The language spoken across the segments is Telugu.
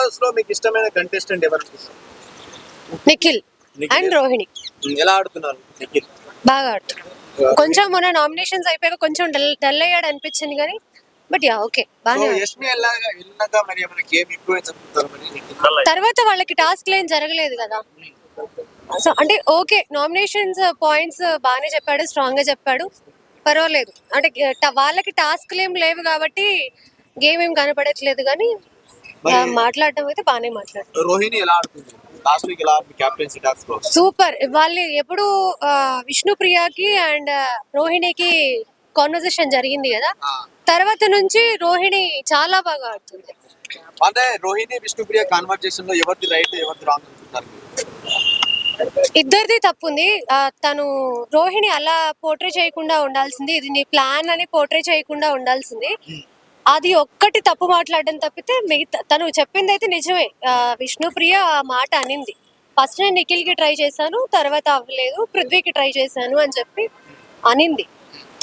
బాస్ లో మీకు ఇష్టమైన కంటెస్టెంట్ ఎవరు? నిఖిల్ అండ్ రోహిణి ఎలా ఆడుతున్నారు నిఖిల్? బాగా ఆడుతున్నారు. కొంచెం మొన్న నామినేషన్స్ అయిపోయాక కొంచెం డల్ అయ్యాడు అనిపించింది కానీ బట్ యా ఓకే బాగా. యష్మి వెళ్ళాక మరి ఏమైనా గేమ్ ఇన్ఫ్లుయెన్స్ అవుతారు మరి నిఖిల్? తర్వాత వాళ్ళకి టాస్క్ ఏం జరగలేదు కదా, సో అంటే ఓకే నామినేషన్స్ పాయింట్స్ బాగానే చెప్పాడు, స్ట్రాంగ్ గా చెప్పాడు, పర్వాలేదు. అంటే వాళ్ళకి టాస్క్ ఏం లేవు కాబట్టి గేమ్ ఏం కనపడట్లేదు కానీ మాట్లాడడం అయితే బాగానే మాట్లాడుతుంది. రోహిణి ఎలా ఆడుతుంది? లాస్ట్ వీక్ ఎలా క్యాప్టెన్సీ టాస్క్ లో సూపర్. వాళ్ళు ఎప్పుడు విష్ణుప్రియకి అండ్ రోహిణికి కాన్వర్సేషన్ జరిగింది కదా, తర్వాత నుంచి రోహిణి చాలా బాగా ఆడుతుంది. అంటే రోహిణి విష్ణుప్రియ కాన్వర్జేషన్ లో ఎవరిది రైట్ ఎవరిది రాంగ్ అనుకుంటున్నారు? ఇద్దరిది తప్పు ఉంది. తను రోహిణి అలా పోర్ట్రే చేయకుండా ఉండాల్సింది, ఇది నీ ప్లాన్ అని పోర్ట్రే చేయకుండా ఉండాల్సింది. అది ఒక్కటి తప్పు మాట్లాడడం తప్పితే మిగతా తను చెప్పింది అయితే నిజమే. విష్ణుప్రియ ఆ మాట అనింది, ఫస్ట్ నేను నిఖిల్ కి ట్రై చేశాను, తర్వాత అవ్వలేదు, పృథ్వీకి ట్రై చేశాను అని చెప్పి అనింది.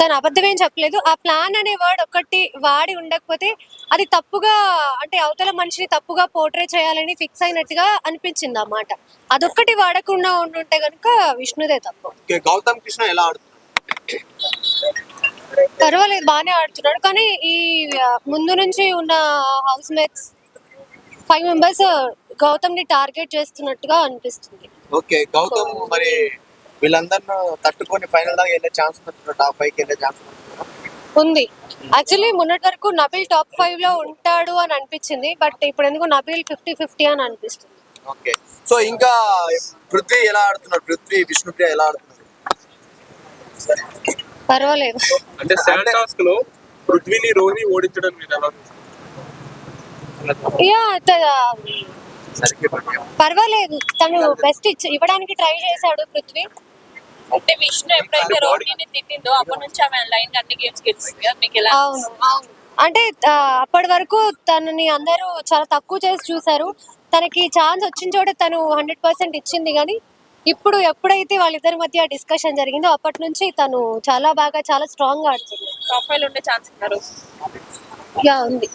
తను అబద్ధం ఏం చెప్పలేదు. ఆ ప్లాన్ అనే వర్డ్ ఒక్కటి వాడి ఉండకపోతే అది తప్పుగా, అంటే అవతల మనిషిని తప్పుగా పోర్ట్రే చేయాలని ఫిక్స్ అయినట్టుగా అనిపించింది ఆ మాట. అదొక్కటి వాడకుండా ఉండుంటే కనుక విష్ణుదే తప్పు. గౌతమ్ కృష్ణ ఎలా ఆడుతుంది? పర్వాలేదు బాగానే ఆడుతున్నాడు, కానీ ఈ ముందు నుంచి ఉన్న హౌస్ మేట్స్ 5 మెంబర్స్ గౌతమ్ ని టార్గెట్ చేస్తున్నట్టుగా అనిపిస్తుంది. ఓకే, గౌతమ్ మరి వీళ్ళందరిని తట్టుకొని ఫైనల్ దాకా వెళ్ళే ఛాన్స్ ఉంటుందా? టాప్ 5 కి వెళ్ళే ఛాన్స్ ఉంది. యాక్చువల్లీ మొన్నటి వరకు నబిల్ టాప్ 5 లో ఉంటాడు అని అనిపించింది, బట్ ఇప్పుడు ఎందుకు నబిల్ 50-50 అని అనిపిస్తుంది. ఓకే, సో ఇంకా పృథ్వీ ఎలా ఆడుతున్నారు? పృథ్వీ విష్ణుప్రియ ఎలా ఆడుతున్నారు? పర్వాలేదు. అంటే సెవెన్ టాస్క్ లో పృథ్వీని రోహిణి ఓడించడం మీద ఎలా? యా పర్వాలేదు, తను బెస్ట్ ఇవ్వడానికి ట్రై చేశాడు పృథ్వీ. అంటే విష్ణు ఎప్పుడైతే రోహిణిని తిట్టిందో అప్పటి నుంచి ఆమె లైన్ అన్ని గేమ్స్ గెలిచింది కదా, మీకు ఎలా? అవును, అంటే అప్పటి వరకు తనని అందరూ చాలా తక్కువ చేసి చూసారు. తనకి ఛాన్స్ వచ్చిన చోట తను 100% ఇచ్చింది, కానీ ఇప్పుడు ఎప్పుడైతే వాళ్ళిద్దరి మధ్య డిస్కషన్ జరిగిందో అప్పటి నుంచి తను చాలా బాగా చాలా స్ట్రాంగ్ గా ఆడుతుంది. టాప్ 5 లో ఉండే ఛాన్స్ ఉన్నారు. యా ఉంది.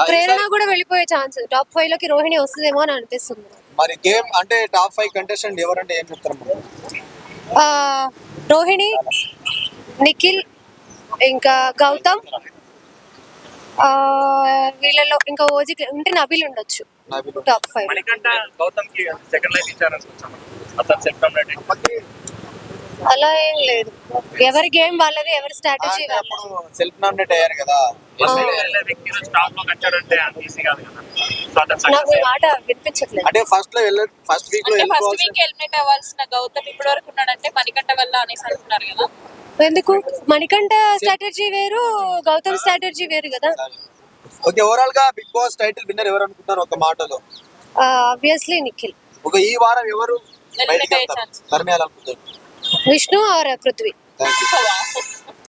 ప్రేరణ కూడా వెళ్ళిపోయే ఛాన్స్, టాప్ 5 లోకి రోహిణి వస్తుందేమో అని అనిపిస్తుంది. మరి గేమ్ అంటే టాప్ 5 కంటెస్టెంట్ ఎవరంటే ఏం చెప్తారు? రోహిణి, నిఖిల్, ఇంకా గౌతమ్, వీళ్ళలో ఇంకా ఓజీ ఉంటే నబిల్ ఉండొచ్చు టాప్ 5. గౌతమ్ కి సెకండ్ లైన్ ఇచ్చారనుకుంటున్నాను. అతను సెకండ్ అలా ఏం లేదు, ఎవరి గేమ్ వాళ్ళది, ఎవరి స్ట్రాటజీ సెల్ఫ్ నామినేట్ అయ్యారు కదా. స్టాప్ లో కట్టాడంటే ఈజీ కాదు కదా. నాకు ఈ మాట వినిపించట్లేదు. అంటే ఫస్ట్ వీక్ లో ఫస్ట్ వీక్ ఎలిమినేట్ అవ్వాల్సిన గౌతమ్ ఇప్పటి వరకు ఉన్నాడంటే మణికంఠ వల్ల అనేసి అంటున్నారు కదా. ఎందుకు? మణికంఠ స్ట్రాటజీ వేరు, గౌతమ్ స్ట్రాటజీ వేరు కదా. ఓకే, ఓవరాల్ గా బిగ్ బాస్ టైటిల్ విన్నర్ ఎవరు అనుకుంటున్నారు ఒక మాటలో? ఆబ్వియస్లీ నిఖిల్. ఈ వారం ఎవరు బయటికి వెళ్తారు? ఎలిమినేట్ అనుకుంటారు విష్ణు ఆర్ పృథ్వీ. థాంక్యూ.